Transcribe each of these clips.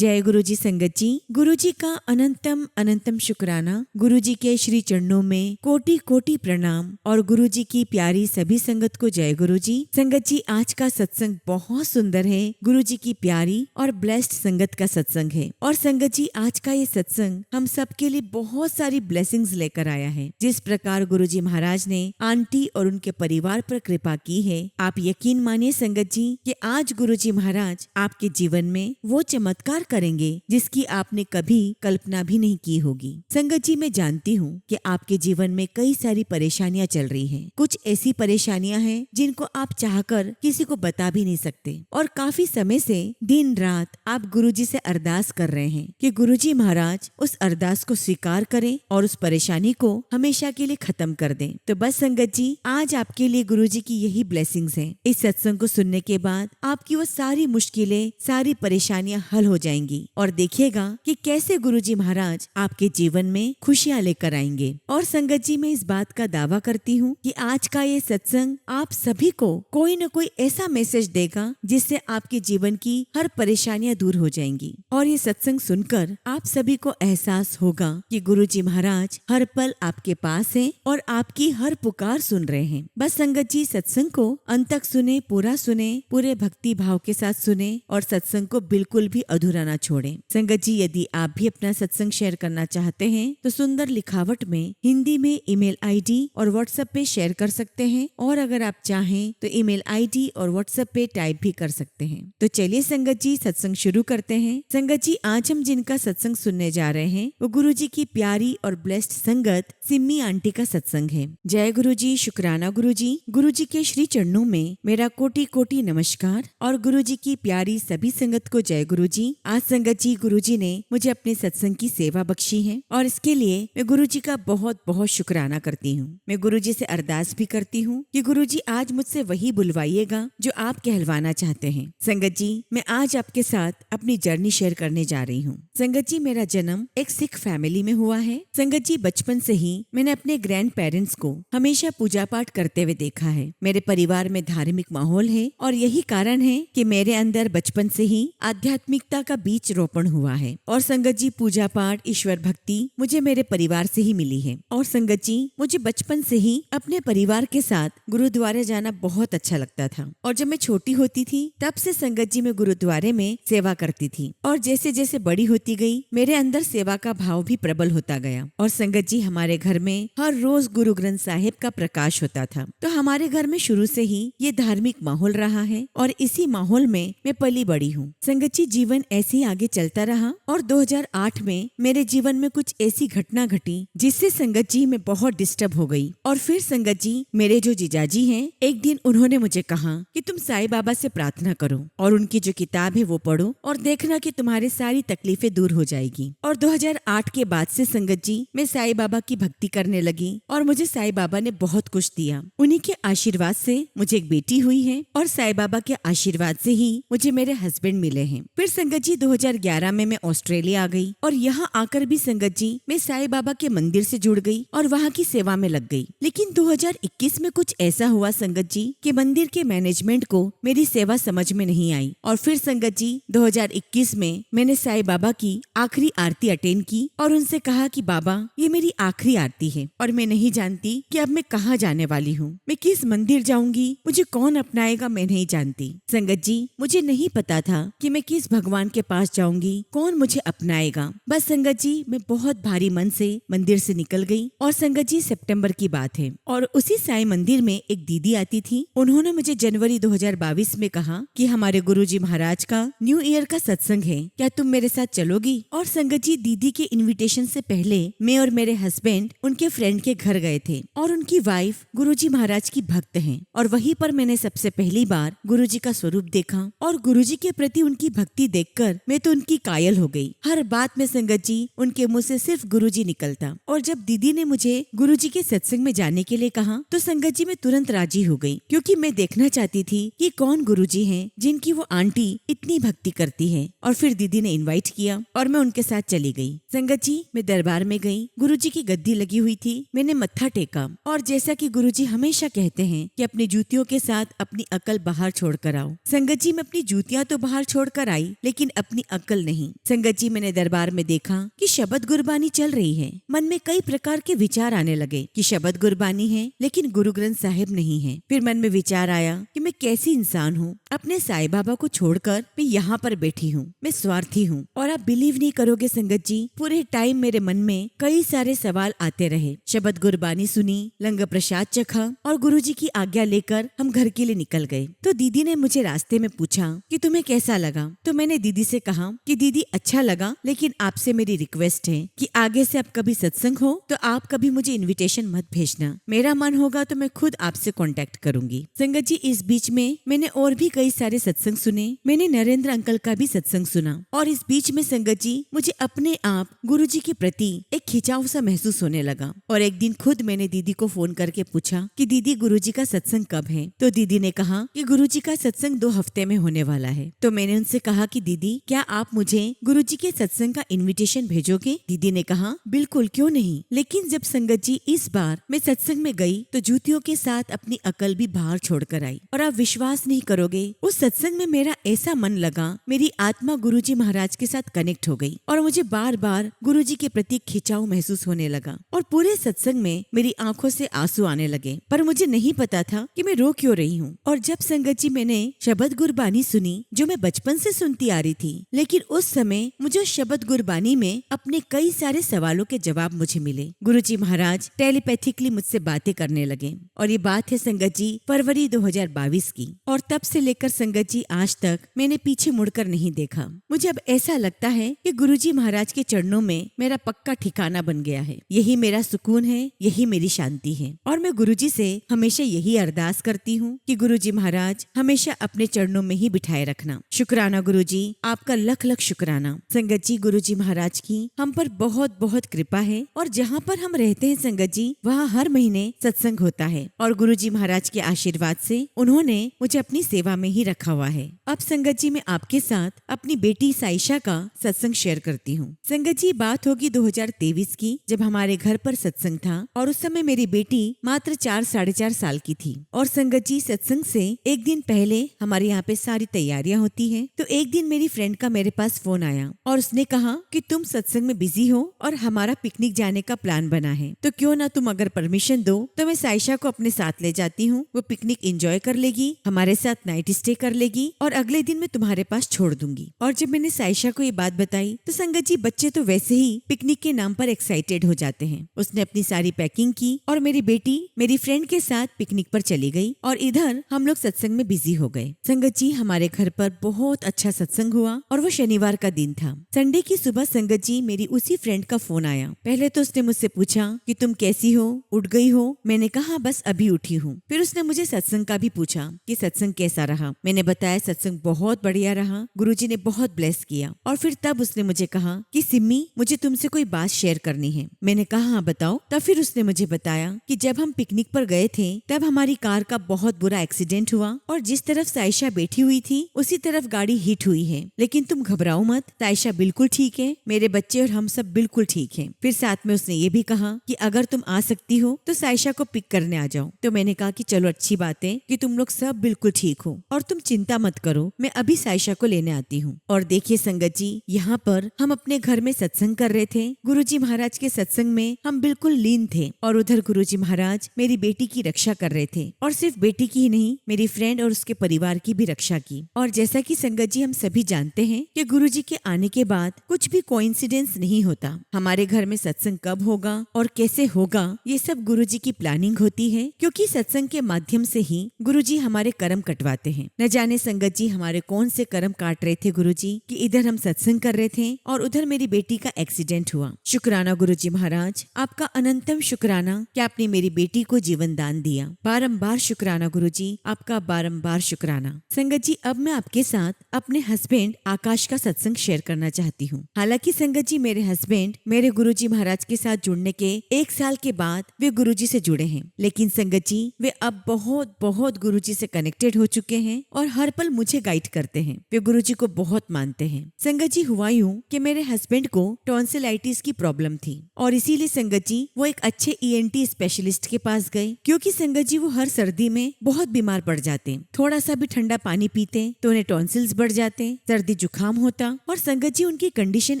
जय गुरु जी संगत जी। गुरु जी का अनंतम अनंतम शुक्राना। गुरु जी के श्री चरणों में कोटि कोटि प्रणाम और गुरु जी की प्यारी सभी संगत को जय गुरु जी। संगत जी, आज का सत्संग बहुत सुंदर है। गुरु जी की प्यारी और ब्लेस्ड संगत का सत्संग है। और संगत जी, आज का ये सत्संग हम सबके लिए बहुत सारी ब्लेसिंग्स लेकर आया है। जिस प्रकार गुरु जी महाराज ने आंटी और उनके परिवार पर कृपा की है, आप यकीन मानिए संगत जी कि आज गुरु जी महाराज आपके जीवन में वो चमत्कार करेंगे जिसकी आपने कभी कल्पना भी नहीं की होगी। संगत जी, मैं जानती हूँ कि आपके जीवन में कई सारी परेशानियां चल रही हैं। कुछ ऐसी परेशानियां हैं जिनको आप चाहकर किसी को बता भी नहीं सकते और काफी समय से दिन रात आप गुरुजी से अरदास कर रहे हैं कि गुरुजी महाराज उस अरदास को स्वीकार करें और उस परेशानी को हमेशा के लिए खत्म कर दें। तो बस संगत जी, आज आपके लिए गुरुजी की यही ब्लेसिंग्स हैं। इस सत्संग को सुनने के बाद आपकी वो सारी मुश्किलें, सारी परेशानियां हल हो जाएंगी और देखिएगा कि कैसे गुरुजी महाराज आपके जीवन में खुशियां लेकर आएंगे। और संगत जी, मैं इस बात का दावा करती हूँ कि आज का ये सत्संग आप सभी को कोई न कोई ऐसा मैसेज देगा जिससे आपके जीवन की हर परेशानियां दूर हो जाएंगी। और ये सत्संग सुनकर आप सभी को एहसास होगा कि गुरुजी महाराज हर पल आपके पास हैं और आपकी हर पुकार सुन रहे हैं। बस संगत जी, सत्संग को अंत तक सुने, पूरा सुने, पूरे भक्ति भाव के साथ सुने और सत्संग को बिल्कुल भी अधूरा ना छोड़ें। संगत जी, यदि आप भी अपना सत्संग शेयर करना चाहते हैं तो सुंदर लिखावट में हिंदी में ईमेल आईडी और व्हाट्सएप पे शेयर कर सकते हैं और अगर आप चाहें तो ईमेल आईडी और व्हाट्सएप पे टाइप भी कर सकते हैं। तो चलिए संगत जी, सत्संग शुरू करते हैं। संगत जी, आज हम जिनका सत्संग सुनने जा रहे हैं वो गुरु जी की प्यारी और ब्लेस्ड संगत सिम्मी आंटी का सत्संग है। जय गुरु जी, शुक्राना गुरु जी। गुरु जी के श्री चरणों में मेरा कोटि कोटि नमस्कार और गुरु जी की प्यारी सभी संगत को जय गुरु जी। आज संगत जी, गुरु जी ने मुझे अपने सत्संग की सेवा बख्शी है और इसके लिए मैं गुरु जी का बहुत बहुत शुक्राना करती हूँ। मैं गुरु जी से अरदास भी करती हूँ कि गुरु जी आज मुझसे वही बुलवाइएगा जो आप कहलवाना चाहते हैं। संगत जी, मैं आज आपके साथ अपनी जर्नी शेयर करने जा रही हूँ। संगत जी, मेरा जन्म एक सिख फैमिली में हुआ है। संगत जी, बचपन से ही मैंने अपने ग्रैंड पेरेंट्स को हमेशा पूजा पाठ करते हुए देखा है। मेरे परिवार में धार्मिक माहौल है और यही कारण है कि मेरे अंदर बचपन से ही आध्यात्मिकता का बीज रोपण हुआ है। और संगत जी, पूजा पाठ, ईश्वर भक्ति मुझे मेरे परिवार से ही मिली है। और संगत जी, मुझे बचपन से ही अपने परिवार के साथ गुरुद्वारे जाना बहुत अच्छा लगता था। और जब मैं छोटी होती थी तब से संगत जी मैं गुरुद्वारे में सेवा करती थी और जैसे जैसे बड़ी होती गई मेरे अंदर सेवा का भाव भी प्रबल होता गया। और संगत जी, हमारे घर में हर रोज गुरु ग्रंथ साहिब का प्रकाश होता था। तो हमारे घर में शुरू से ही ये धार्मिक माहौल रहा है और इसी माहौल में मैं पली बड़ी हूँ। संगत जी, जीवन ऐसे ही आगे चलता रहा और 2008 में मेरे जीवन में कुछ ऐसी घटना घटी जिससे संगत जी मैं बहुत डिस्टर्ब हो गई। और फिर संगत जी, मेरे जो जीजाजी हैं, एक दिन उन्होंने मुझे कहा कि तुम साईं बाबा से प्रार्थना करो और उनकी जो किताब है वो पढ़ो और देखना कि तुम्हारी सारी तकलीफें दूर हो जाएगी। और 2008 के बाद से संगत जी मैं साईं बाबा की भक्ति करने लगी और मुझे साईं बाबा ने बहुत कुछ दिया। उन्हीं के आशीर्वाद से मुझे एक बेटी हुई है और साईं बाबा के आशीर्वाद से ही मुझे मेरे हस्बैंड मिले हैं। फिर संगत जी 2011 में मैं ऑस्ट्रेलिया आ गई और यहाँ आकर भी संगत जी मैं साईं बाबा के मंदिर से जुड़ गई और वहाँ की सेवा में लग गई। लेकिन 2021 में कुछ ऐसा हुआ संगत जी कि मंदिर के मैनेजमेंट को मेरी सेवा समझ में नहीं आई। और फिर संगत जी 2021 में मैंने साईं बाबा की आखिरी आरती अटेंड की और उनसे कहा कि बाबा, ये मेरी आखिरी आरती है और मैं नहीं जानती कि अब मैं कहाँ जाने वाली हूँ, मैं किस मंदिर जाऊंगी, मुझे कौन अपनाएगा, मैं नहीं जानती। संगत जी, मुझे नहीं पता था कि मैं किस भगवान के पास जाऊंगी, कौन मुझे अपनाएगा। बस संगत जी मैं बहुत भारी मन से मंदिर से निकल गई। और संगत जी, सितंबर की बात है और उसी साईं मंदिर में एक दीदी आती थी। उन्होंने मुझे जनवरी 2022 में कहा कि हमारे गुरुजी महाराज का न्यू ईयर का सत्संग है, क्या तुम मेरे साथ चलोगी। और संगत जी, दीदी के इन्विटेशन से पहले मैं और मेरे हस्बैंड उनके फ्रेंड के घर गए थे और उनकी वाइफ गुरुजी महाराज की भक्त हैं और वहीं पर मैंने सबसे पहली बार गुरुजी का स्वरूप देखा और गुरुजी के प्रति उनकी भक्ति देखकर मैं तो उनकी कायल हो गई। हर बात में संगत जी उनके मुंह से सिर्फ गुरुजी निकलता। और जब दीदी ने मुझे गुरुजी के सत्संग में जाने के लिए कहा तो संगत जी मैं तुरंत राजी हो गई, क्योंकि मैं देखना चाहती थी कि कौन गुरुजी हैं जिनकी वो आंटी इतनी भक्ति करती है। और फिर दीदी ने इनवाइट किया और मैं उनके साथ चली गई। संगत जी मैं दरबार में गई, गुरुजी की गद्दी लगी हुई थी, मैंने मत्था टेका और जैसा कि गुरुजी हमेशा कहते हैं कि अपनी जूतियों के साथ अपनी अकल बाहर छोड़ कर आओ। संगत जी मैं अपनी जूतियां तो बाहर छोड़ कर आई, लेकिन अपनी अक्ल नहीं। संगत जी, मैंने दरबार में देखा कि शब्द गुरबानी चल रही है। मन में कई प्रकार के विचार आने लगे कि शब्द गुरबानी है लेकिन गुरु ग्रंथ साहिब नहीं है। फिर मन में विचार आया कि मैं कैसी इंसान हूँ, अपने साईं बाबा को छोड़कर मैं यहाँ पर बैठी हूँ, मैं स्वार्थी हूँ। और आप बिलीव नहीं करोगे संगत जी, पूरे टाइम मेरे मन में कई सारे सवाल आते रहे। शब्द गुरबानी सुनी, लंगर प्रसाद चखा और गुरुजी की आज्ञा लेकर हम घर के लिए निकल गए। तो दीदी ने मुझे रास्ते में पूछा कि तुम्हें कैसा लगा। तो मैंने दीदी से कहा कि दीदी अच्छा लगा, लेकिन आपसे मेरी रिक्वेस्ट है कि आगे से अब कभी सत्संग हो तो आप कभी मुझे इनविटेशन मत भेजना। मेरा मन होगा तो मैं खुद आपसे कांटेक्ट करूंगी। संगत जी, इस बीच में मैंने और भी कई सारे सत्संग सुने। मैंने नरेंद्र अंकल का भी सत्संग सुना और इस बीच में संगत जी मुझे अपने आप गुरुजी के प्रति एक खिंचाव सा महसूस होने लगा। और एक दिन खुद मैंने दीदी को फोन करके पूछा कि दीदी गुरुजी का सत्संग कब है। तो दीदी ने कहा कि गुरुजी का सत्संग 2 हफ्ते में होने वाला है। तो मैंने उनसे कहा कि दीदी क्या आप मुझे गुरुजी के सत्संग का इनविटेशन भेजोगे। दीदी ने कहा बिल्कुल, क्यों नहीं। लेकिन जब संगत जी इस बार मैं सत्संग में गई तो जूतियों के साथ अपनी अकल भी बाहर छोड़कर आई। और आप विश्वास नहीं करोगे, उस सत्संग में मेरा ऐसा मन लगा, मेरी आत्मा गुरुजी महाराज के साथ कनेक्ट हो गई और मुझे बार बार गुरुजी के प्रति खिंचाव महसूस होने लगा। और पूरे सत्संग में मेरी आंखों से आंसू आने लगे, पर मुझे नहीं पता था कि मैं रो क्यों रही हूँ। और जब संगत जी मैंने शब्द गुरबानी सुनी जो मैं बचपन से सुनती आ रही थी, लेकिन उस समय मुझे शब्द गुरबानी में अपने कई सारे सवालों के जवाब मुझे मिले। गुरुजी महाराज टेलीपैथिकली मुझसे बातें करने लगे। और ये बात है संगत जी फरवरी 2022 की। और तब से लेकर संगत जी आज तक मैंने पीछे मुड़कर नहीं देखा। मुझे अब ऐसा लगता है कि गुरुजी महाराज के चरणों में मेरा पक्का ठिकाना बन गया है। यही मेरा सुकून है, यही मेरी शांति है। और मैं गुरुजी से हमेशा यही अरदास करती हूँ कि गुरुजी महाराज हमेशा अपने चरणों में ही बिठाए रखना। शुक्राना गुरुजी, आपका लख लख शुक्राना। संगत जी, गुरुजी महाराज की हम पर बहुत बहुत कृपा है। और जहाँ पर हम रहते हैं संगत जी, वहाँ हर महीने सत्संग होता है और गुरुजी महाराज के आशीर्वाद से उन्होंने मुझे अपनी सेवा में ही रखा हुआ है। अब संगत जी मैं आपके साथ अपनी बेटी साइशा का सत्संग शेयर करती हूँ। संगत जी, बात होगी 2023 की, जब हमारे घर पर सत्संग था और उस समय मेरी बेटी मात्र 4-4.5 साल की थी। और संगत जी, सत्संग से एक दिन पहले हमारे यहाँ पे सारी तैयारियां होती हैं। तो एक दिन मेरी फ्रेंड का मेरे पास फोन आया और उसने कहा कि तुम सत्संग में बिजी हो और हमारा पिकनिक जाने का प्लान बना है, तो क्यों ना तुम अगर परमिशन दो तो मैं साइशा को अपने साथ ले जाती हूँ। वो पिकनिक एंजॉय कर लेगी, हमारे साथ नाइट स्टे कर लेगी और अगले दिन मैं तुम्हारे पास छोड़ दूंगी। और जब मैंने साइशा को ये बात बताई तो संगत जी बच्चे तो वैसे ही पिकनिक के नाम पर एक्साइटेड हो जाते हैं। उसने अपनी सारी पैकिंग की और मेरी बेटी मेरी फ्रेंड के साथ पिकनिक पर चली गई और इधर हम लोग सत्संग में बिजी हो गए। संगत जी, हमारे घर पर बहुत अच्छा सत्संग हुआ और वो शनिवार का दिन था। संडे की सुबह संगत जी मेरी उसी फ्रेंड का फोन आया। पहले तो उसने मुझसे पूछा कि तुम कैसी हो, उठ गई हो। मैंने कहा बस अभी उठी हूँ। फिर उसने मुझे सत्संग का भी पूछा कि सत्संग कैसा रहा। मैंने बताया सत्संग बहुत बढ़िया रहा, गुरुजी ने बहुत ब्लेस किया। और फिर तब उसने मुझे कहा कि सिम्मी, मुझे तुमसे कोई बात शेयर करनी है। मैंने कहा हाँ बताओ। तब फिर उसने मुझे बताया कि जब हम पिकनिक पर गए थे तब हमारी कार का बहुत बुरा एक्सीडेंट हुआ और जिस तरफ साइशा बैठी हुई थी उसी तरफ गाड़ी हिट हुई है। लेकिन तुम घबराओ मत, साइशा बिल्कुल ठीक है, मेरे बच्चे और हम सब बिल्कुल ठीक हैं। फिर साथ में उसने ये भी कहा कि अगर तुम आ सकती हो तो साइशा को पिक करने आ जाओ। तो मैंने कहा कि चलो अच्छी बात है कि तुम लोग सब बिल्कुल ठीक हो और तुम चिंता मत करो, मैं अभी साइशा को लेने आती हूँ। और देखिए संगत जी, यहाँ पर हम अपने घर में सत्संग कर रहे थे। गुरुजी महाराज के सत्संग में हम बिल्कुल लीन थे और उधर गुरुजी महाराज मेरी बेटी की रक्षा कर रहे थे। और सिर्फ बेटी की ही नहीं, मेरी फ्रेंड और उसके परिवार की भी रक्षा की। और जैसा कि संगत जी हम सभी जानते हैं कि गुरुजी के आने के बाद कुछ भी कोइंसिडेंस नहीं होता। हमारे घर में सत्संग कब होगा और कैसे होगा ये सब गुरुजी की प्लानिंग होती है, क्योंकि सत्संग के माध्यम से ही गुरुजी हमारे कर्म कटवाते हैं। न जाने संगत जी हमारे कौन से कर्म काट रहे थे गुरुजी कि इधर हम सत्संग कर रहे थे और उधर मेरी बेटी का एक्सीडेंट हुआ। शुक्राना गुरुजी महाराज, आपका अनंतम शुक्राना कि आपने मेरी बेटी को जीवन दान दिया। बारंबार शुक्राना गुरुजी, आपका बारंबार शुक्राना। संगत जी, अब मैं आपके साथ अपने हस्बैंड आकाश का सत्संग शेयर करना चाहती हूँ। हालांकि संगत जी मेरे हस्बैंड मेरे गुरुजी महाराज के साथ जुड़ने के 1 साल के बाद वे गुरुजी से जुड़े हैं, लेकिन संगत जी वे अब बहुत गुरुजी से कनेक्टेड हो चुके हैं हैं और हर पल मुझे गाइड करते हैं। वे गुरुजी को बहुत मानते हैं। संगत जी, हुआ यूं कि मेरे हस्बैंड को टॉन्सिलाइटिस की प्रॉब्लम थी और इसीलिए संगत जी वो एक अच्छे ENT स्पेशलिस्ट के पास गए, क्योंकि संगत जी वो हर सर्दी में बहुत बीमार पड़ जाते। थोड़ा सा भी ठंडा पानी पीते तो उन्हें टॉन्सिल्स बढ़ जाते, सर्दी जुकाम होता और संगत जी उनकी कंडीशन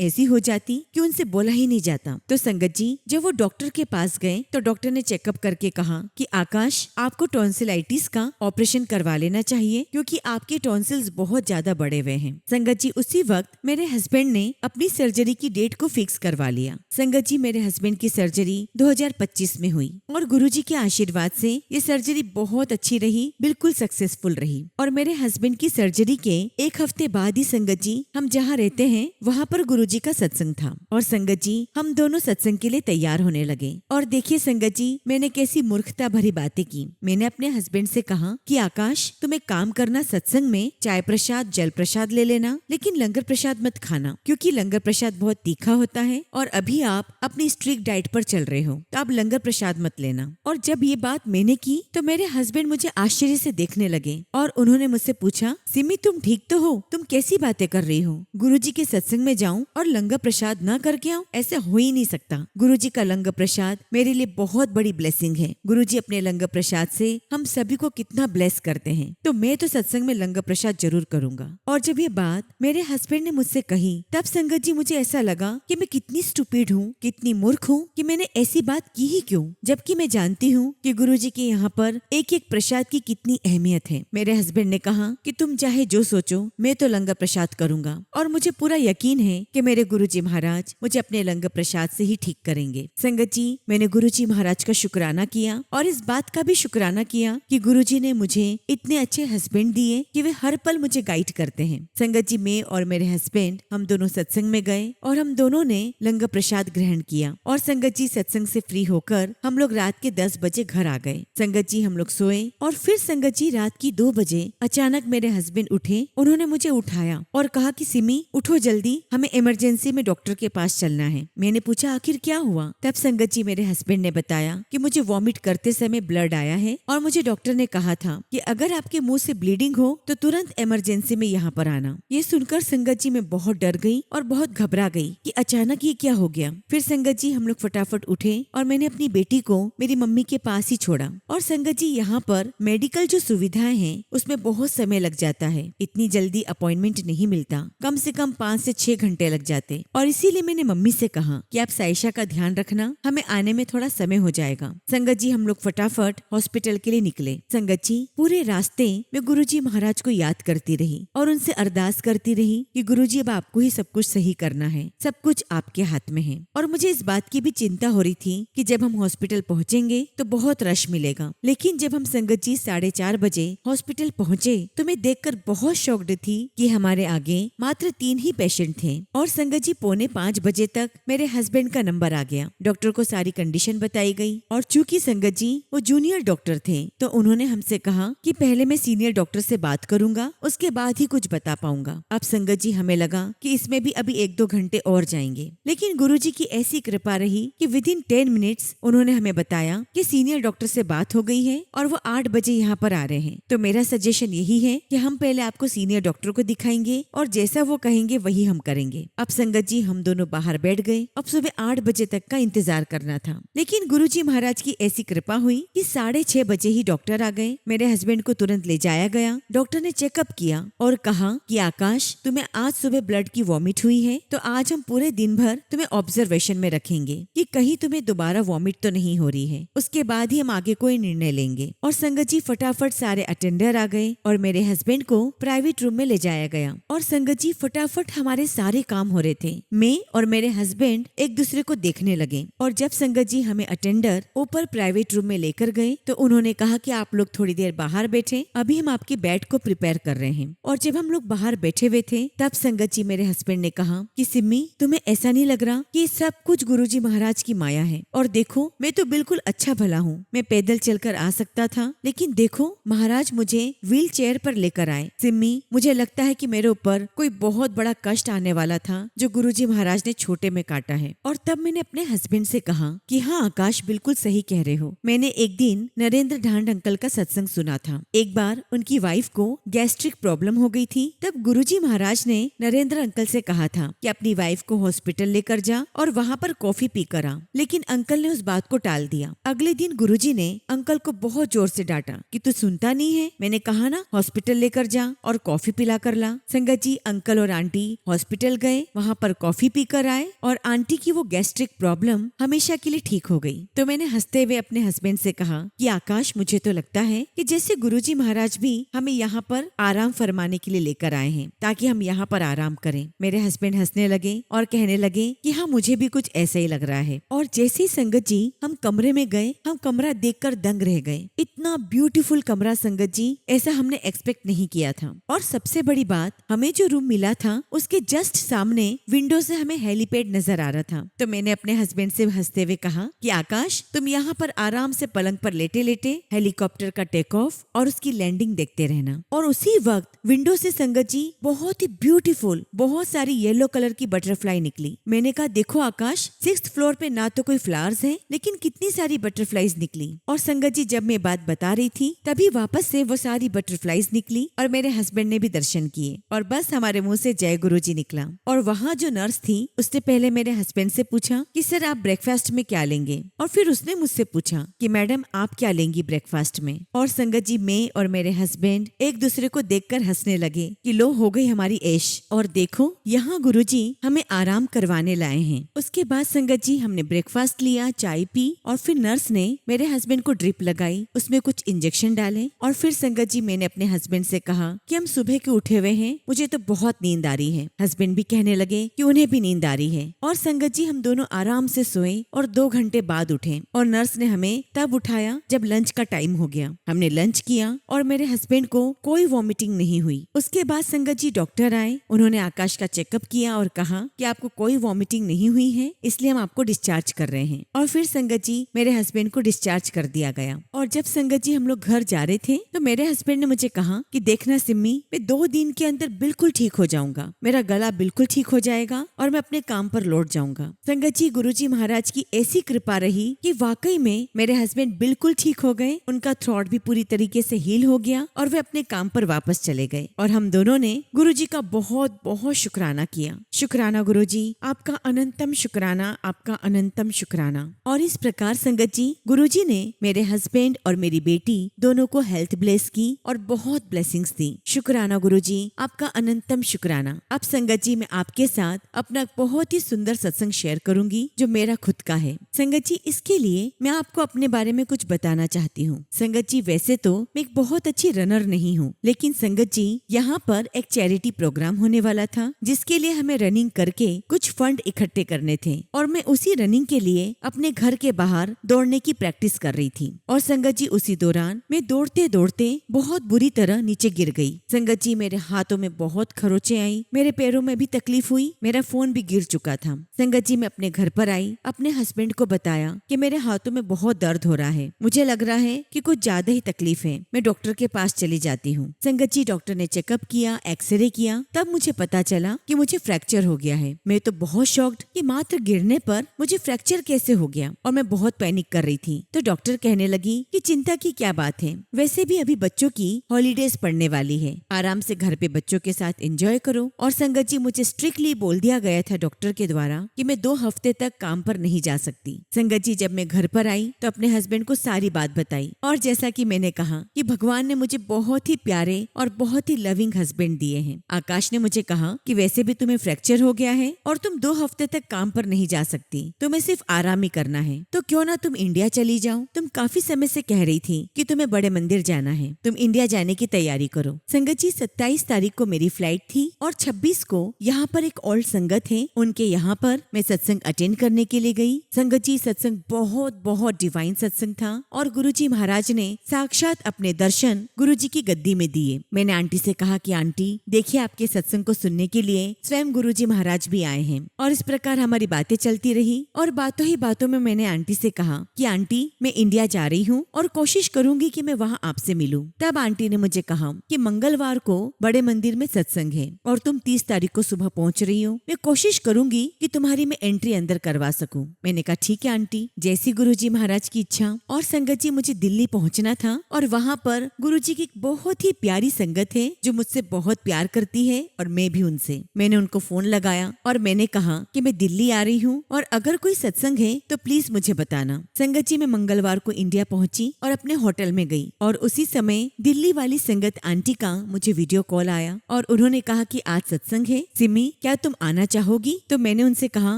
ऐसी हो जाती कि उनसे बोला ही नहीं जाता। तो संगत जी जब वो डॉक्टर के पास गए तो डॉक्टर ने चेकअप करके कहा कि आकाश, आपको टॉन्सिलाइटिस का ऑपरेशन करवा लेना चाहिए, क्योंकि आपके टॉन्सिल्स बहुत ज्यादा बढ़े हुए हैं। संगत जी उसी वक्त मेरे हस्बैंड ने अपनी सर्जरी की डेट को फिक्स करवा लिया। संगत जी मेरे हस्बैंड की सर्जरी 2025 में हुई और गुरुजी के आशीर्वाद से ये सर्जरी बहुत अच्छी रही, बिल्कुल सक्सेसफुल रही। और मेरे हस्बैंड की सर्जरी के एक हफ्ते बाद ही संगत जी हम जहाँ रहते हैं वहाँ पर गुरुजी का सत्संग था और संगत जी हम दोनों सत्संग के लिए तैयार होने लगे। और देखिए संगत जी, मैंने कैसी मूर्खता भरी बातें की। मैंने अपने हस्बैंड से कहा कि आकाश, तुम एक काम करना, सत्संग में चाय प्रसाद जल प्रसाद ले लेना, लेकिन लंगर प्रसाद मत खाना, क्योंकि लंगर प्रसाद बहुत तीखा होता है और अभी आप अपनी स्ट्रिक्ट डाइट पर चल रहे हो, तो आप लंगर प्रसाद मत लेना। और जब ये बात मैंने की तो मेरे हस्बैंड मुझे आश्चर्य से देखने लगे और उन्होंने मुझसे पूछा, सिमी तुम ठीक तो हो? तुम कैसी बातें कर रही हो? गुरुजी के सत्संग में जाऊं और लंगर प्रसाद न करके आऊं? ऐसे हो ही नहीं सकता। गुरुजी का लंगर प्रसाद मेरे लिए बहुत बड़ी ब्लेसिंग है। गुरुजी अपने लंगर प्रसाद से हम सभी को कितना ब्लेस करते हैं, तो मैं तो सत्संग में लंगर प्रसाद जरूर करूंगा। और जब ये बात मेरे हस्बैंड ने मुझसे कही तब संगत जी मुझे ऐसा लगा कि मैं कितनी स्टूपिड हूँ, कितनी मूर्ख हूँ कि मैंने ऐसी बात की ही क्यों, जबकि मैं जानती हूँ कि गुरुजी के यहाँ पर एक एक प्रसाद की कितनी अहमियत है। मेरे हस्बैंड ने कहा कि तुम चाहे जो सोचो, मैं तो लंगर प्रसाद करूंगा और मुझे पूरा यकीन है कि मेरे गुरुजी महाराज मुझे अपने लंगर प्रसाद से ही ठीक करेंगे। संगत जी, मैंने गुरुजी महाराज का शुक्राना किया और इस बात का भी शुक्राना किया कि गुरुजी ने मुझे इतने अच्छे हस्बैंड दिए कि वे हर पल मुझे गाइड करते हैं। संगत जी, मैं और मेरे हस्बैंड हम दोनों सत्संग में गए और हम दोनों ने लंगर प्रसाद ग्रहण किया और संगत जी सत्संग से फ्री होकर हम लोग रात के 10 बजे घर आ गए। संगत जी हम लोग सोए और फिर संगत जी रात की 2 बजे अचानक मेरे हस्बैंड उठे। उन्होंने मुझे उठाया और कहा कि सिमी उठो जल्दी, हमें इमरजेंसी में डॉक्टर के पास चलना है। मैंने पूछा आखिर क्या हुआ? तब संगत जी मेरे हस्बैंड ने बताया कि मुझे वॉमिट करते समय ब्लड आया है और मुझे डॉक्टर ने कहा था कि अगर आपके मुंह से ब्लीडिंग हो तो तुरंत इमरजेंसी में यहाँ पर आना। ये सुनकर संगत जी मैं बहुत डर गई और बहुत घबरा गई कि अचानक ये क्या हो गया। फिर संगत जी हम लोग फटाफट उठे और मैंने अपनी बेटी को मेरी मम्मी के पास ही छोड़ा। और संगत जी यहाँ पर मेडिकल जो सुविधाएं हैं उसमें बहुत समय लग जाता है, इतनी जल्दी अपॉइंटमेंट नहीं मिलता, कम से कम 5 से 6 घंटे लग जाते। और इसीलिए मैंने मम्मी से कहा कि आप साइशा का ध्यान रखना, हमें आने में थोड़ा समय हो जाएगा। संगत जी हम लोग फटाफट हॉस्पिटल के लिए निकले। संगत जी पूरे रास्ते में गुरुजी महाराज को याद करती रही और उनसे अरदास करती रही कि गुरुजी अब आपको ही सब कुछ सही करना है, सब कुछ आपके हाथ में है। और मुझे इस बात की भी चिंता हो रही थी कि जब हम हॉस्पिटल पहुंचेंगे तो बहुत रश मिलेगा। लेकिन जब हम संगत जी 4:30 बजे हॉस्पिटल पहुंचे तो मैं देखकर बहुत शॉक्ड थी कि हमारे आगे मात्र 3 ही पेशेंट थे। और संगत जी 4:45 बजे तक मेरे हस्बैंड का नंबर आ गया। डॉक्टर को सारी कंडीशन बताई गई और चूंकि संगत जी वो जूनियर डॉक्टर थे तो उन्होंने हमसे कहा कि पहले मैं सीनियर डॉक्टर से बात करूंगा, उसके बाद ही कुछ बता पाऊंगा। अब संगत जी हमें लगा कि इसमें भी अभी 1-2 घंटे और जाएंगे, लेकिन गुरुजी की ऐसी कृपा रही कि विदिन 10 मिनट्स उन्होंने हमें बताया कि सीनियर डॉक्टर से बात हो गई है और वो 8 बजे यहाँ पर आ रहे हैं। तो मेरा सजेशन यही है कि हम पहले आपको सीनियर डॉक्टर को दिखाएंगे और जैसा वो कहेंगे वही हम करेंगे। अब संगत जी हम दोनों बाहर बैठ गए। अब सुबह 8 बजे तक का इंतजार करना था, लेकिन गुरुजी महाराज की ऐसी कृपा हुई कि 6:30 बजे ही डॉक्टर आ गए। मेरे हस्बैंड को तुरंत ले जाया गया। डॉक्टर ने चेकअप किया और कहा कि आकाश, तुम्हें आज सुबह ब्लड की वॉमिट हुई है, तो आज हम पूरे दिन भर तुम्हें ऑब्जर्वेशन में रखेंगे कि कहीं तुम्हें दोबारा वॉमिट तो नहीं हो रही है, उसके बाद ही हम आगे कोई निर्णय लेंगे। और संगत जी फटाफट सारे अटेंडर आ गए और मेरे हस्बैंड को प्राइवेट रूम में ले जाया गया। और संगत जी फटाफट हमारे सारे काम हो रहे थे। मैं और मेरे हस्बैंड एक दूसरे को देखने लगे और जब संगत जी हमें अटेंडर ऊपर प्राइवेट रूम में लेकर गए तो उन्होंने कहा कि आप लोग थोड़ी देर बाहर बैठे, अभी हम आपके बेड को प्रिपेयर कर रहे हैं। और जब हम लोग बाहर बैठे हुए थे तब संगत जी मेरे हस्बैंड ने कहा कि सिम्मी, तुम्हें ऐसा नहीं लग रहा कि सब कुछ गुरुजी महाराज की माया है? और देखो मैं तो बिल्कुल अच्छा भला हूँ, मैं पैदल चलकर आ सकता था, लेकिन देखो महाराज मुझे व्हील चेयर पर लेकर आए। सिम्मी, मुझे लगता है कि मेरे ऊपर कोई बहुत बड़ा कष्ट आने वाला था जो गुरुजी महाराज ने छोटे में काटा है। और तब मैंने अपने हस्बैंड से कहा कि हाँ आकाश, बिल्कुल सही कह रहे हो। मैंने एक दिन नरेंद्र ढांड अंकल का सत्संग सुना था। एक बार उनकी वाइफ को गैस्ट्रिक प्रॉब्लम हो गई थी। तब गुरुजी महाराज ने नरेंद्र अंकल से कहा था कि अपनी वाइफ को हॉस्पिटल लेकर जा और वहाँ पर कॉफी पी कर आ, लेकिन अंकल ने उस बात को टाल दिया। अगले दिन गुरुजी ने अंकल को बहुत जोर से डांटा कि तू सुनता नहीं है, मैंने कहा ना हॉस्पिटल लेकर जा और कॉफी पिला कर ला। संगत जी, अंकल और आंटी हॉस्पिटल गए, वहाँ पर कॉफी पी कर आए और आंटी की वो गैस्ट्रिक प्रॉब्लम हमेशा के लिए ठीक हो गई। तो मैंने हंसते हुए अपने हस्बैंड से कहा कि आकाश, मुझे तो लगता है कि जैसे गुरुजी महाराज भी हमें यहाँ पर आराम फरमाने के लिए लेकर आए हैं ताकि हम यहाँ पर आराम करें। मेरे हस्बैंड हंसने लगे और कहने लगे कि हाँ, मुझे भी कुछ ऐसा ही लग रहा है। और जैसे ही संगत जी हम कमरे में गए, हम कमरा देखकर दंग रह गए। इतना ब्यूटीफुल कमरा संगत जी, ऐसा हमने एक्सपेक्ट नहीं किया था। और सबसे बड़ी बात, हमें जो रूम मिला था उसके जस्ट सामने विंडो से हमें हेलीपैड नजर आ रहा था। तो मैंने अपने हस्बैंड से हंसते हुए कहा कि आकाश, तुम यहाँ पर आराम से पलंग पर लेटे लेटे हेलीकॉप्टर का टेक ऑफ और उसकी लैंडिंग देखते रहना। और उसी वक्त विंडो से संगत जी बहुत ही ब्यूटीफुल बहुत सारी येलो कलर की बटरफ्लाई निकली। मैंने कहा देखो आकाश, 6th फ्लोर पे ना तो कोई फ्लावर्स है लेकिन कितनी सारी बटरफ्लाईज निकली। और संगत जी, जब मैं बात बता रही थी तभी वापस से वो सारी बटरफ्लाईज निकली और मेरे हस्बैंड ने भी दर्शन किए और बस हमारे मुंह से जय गुरुजी निकला। और वहाँ जो नर्स थी उसने पहले मेरे हस्बैंड से पूछा कि सर आप ब्रेकफास्ट में क्या लेंगे, और फिर उसने मुझसे पूछा कि मैडम आप क्या लेंगी ब्रेकफास्ट में। और संगत जी, मैं और मेरे हस्बैंड एक दूसरे को देखकर हंसने लगे कि लो हो गई हमारी ऐश, और देखो यहाँ गुरुजी हमें आराम करवाने लाए हैं। उसके बाद संगत जी हमने ब्रेकफास्ट लिया, चाय पी और फिर नर्स ने मेरे हस्बैंड को ड्रिप लगाई, उसमें कुछ इंजेक्शन डाले। और फिर संगत जी मैंने अपने हस्बैंड से कहा कि हम सुबह के उठे हुए हैं, मुझे तो बहुत नींद आ रही है। हस्बैंड भी कहने लगे कि उन्हें भी नींद आ रही है। और संगत जी हम दोनों आराम से सोए और 2 घंटे बाद उठे और नर्स ने हमें तब उठाया जब लंच का टाइम हो गया। हमने लंच किया और मेरे हस्बैंड को कोई वॉमिटिंग नहीं हुई। उसके बाद संगत जी डॉक्टर आए, उन्होंने आकाश का चेकअप किया और कहा कि आपको कोई वॉमिटिंग नहीं हुई है, इसलिए हम आपको डिस्चार्ज कर रहे हैं। और फिर संगत जी मेरे हस्बैंड को डिस्चार्ज कर दिया गया। और जब संगत जी हम लोग घर जा रहे थे तो मेरे हस्बैंड ने मुझे कहा कि देखना सिम्मी, मैं 2 दिन के अंदर बिल्कुल ठीक हो जाऊंगा, मेरा गला बिल्कुल ठीक हो जाएगा और मैं अपने काम पर लौट जाऊंगा। संगत जी, गुरुजी महाराज की ऐसी कृपा रही कि वाकई में मेरे हस्बैंड बिल्कुल ठीक हो गए, उनका थ्रॉट भी पूरी तरीके से हील हो गया और वे अपने काम पर वापस चले गए। और हम दोनों ने गुरुजी का बहुत बहुत शुक्राना किया। शुक्राना गुरुजी, आपका अनंतम शुक्राना, आपका अनंतम शुक्राना। और इस प्रकार संगत जी गुरुजी ने मेरे हस्बैंड और मेरी बेटी दोनों को हेल्थ ब्लेस की और बहुत ब्लेसिंग्स दी। शुक्राना गुरुजी, आपका अनंतम शुक्राना। अब संगत जी मैं आपके साथ अपना बहुत ही सुंदर सत्संग शेयर करूंगी जो मेरा खुद का है। संगत जी, इसके लिए मैं आपको अपने बारे में कुछ बताना चाहती हूँ। संगत जी, वैसे तो मैं एक बहुत अच्छी रनर नहीं हूँ, लेकिन संगत जी यहाँ पर एक चैरिटी प्रोग्राम होने वाला था जिसके लिए हमें रनिंग करके कुछ फंड इकट्ठे करने थे और मैं उसी रनिंग के लिए अपने घर के बाहर दौड़ने की प्रैक्टिस कर रही थी। और संगत जी उसी दौरान मैं दौड़ते दौड़ते बहुत बुरी तरह नीचे गिर गई। संगत जी मेरे हाथों में बहुत खरोंचे आई, मेरे पैरों में भी तकलीफ हुई, मेरा फोन भी गिर चुका था। संगत जी मैं अपने घर पर आई, अपने हस्बैंड को बताया कि मेरे हाथों में बहुत दर्द हो रहा है, मुझे लग रहा है कि कुछ ज्यादा ही तकलीफ है, मैं डॉक्टर के पास चली जाती हूँ। संगत जी डॉक्टर ने चेकअप किया, एक्सरे किया, तब मुझे पता चला कि मुझे फ्रैक्चर हो गया है। मैं तो बहुत शॉक्ड कि मात्र गिरने पर मुझे फ्रैक्चर कैसे हो गया और मैं बहुत पैनिक कर रही थी। तो डॉक्टर कहने लगी कि चिंता की क्या बात है, वैसे भी अभी बच्चों की हॉलीडेज पड़ने वाली है, आराम से घर पे बच्चों के साथ एंजॉय करो। और संगत जी मुझे स्ट्रिक्टली बोल दिया गया था डॉक्टर के द्वारा कि मैं 2 हफ्ते तक काम पर नहीं जा सकती। संगत जी जब मैं घर पर आई तो अपने हस्बैंड को सारी बात बताई और जैसा कि मैंने कहा कि भगवान ने मुझे बहुत ही प्यारे और बहुत ही लविंग हस्बैंड दिए हैं। आकाश ने मुझे कहा कि वैसे भी तुम्हें फ्रैक्चर हो गया है और तुम 2 हफ्ते तक काम पर नहीं जा सकती, तुम्हें सिर्फ आराम ही करना है, तो क्यों ना तुम इंडिया चली जाओ। तुम काफी समय से कह रही थी कि तुम्हें बड़े मंदिर जाना है, तुम इंडिया जाने की तैयारी करो। संगत जी 27 तारीख को मेरी फ्लाइट थी और 26 को यहाँ पर एक ओल्ड संगत है, उनके यहाँ पर मैं सत्संग अटेंड करने के लिए गई। संगत जी सत्संग बहुत बहुत डिवाइन सत्संग था और गुरुजी महाराज ने साक्षात अपने दर्शन गुरुजी की गद्दी में दिए। मैंने आंटी से कहा कि आंटी देखिए, आपके सत्संग को सुनने के लिए स्वयं गुरुजी महाराज भी आए हैं। और इस प्रकार हमारी बातें चलती रही और बातों ही बातों में मैंने आंटी से कहा कि आंटी मैं इंडिया जा रही हूँ और कोशिश करूंगी कि मैं वहाँ आपसे मिलूं। तब आंटी ने मुझे कहा कि मंगलवार को बड़े मंदिर में सत्संग है और तुम 30 तारीख को सुबह पहुँच रही हो, मैं कोशिश करूंगी कि तुम्हारी मैं एंट्री अंदर करवा सकूं। मैंने कहा ठीक है आंटी, जैसी गुरुजी महाराज की इच्छा। और संगत जी मुझे दिल्ली पहुंचना था और वहाँ पर गुरुजी गुरुजी की एक बहुत ही प्यारी संगत है जो मुझसे बहुत प्यार करती है और मैं भी उनसे। मैंने उनको फोन लगाया और मैंने कहा कि मैं दिल्ली आ रही हूँ और अगर कोई सत्संग है तो प्लीज मुझे बताना। संगत जी मैं मंगलवार को इंडिया पहुंची और अपने होटल में गई और उसी समय दिल्ली वाली संगत आंटी का मुझे वीडियो कॉल आया और उन्होंने कहा कि आज सत्संग है सिमी, क्या तुम आना चाहोगी? तो मैंने उनसे कहा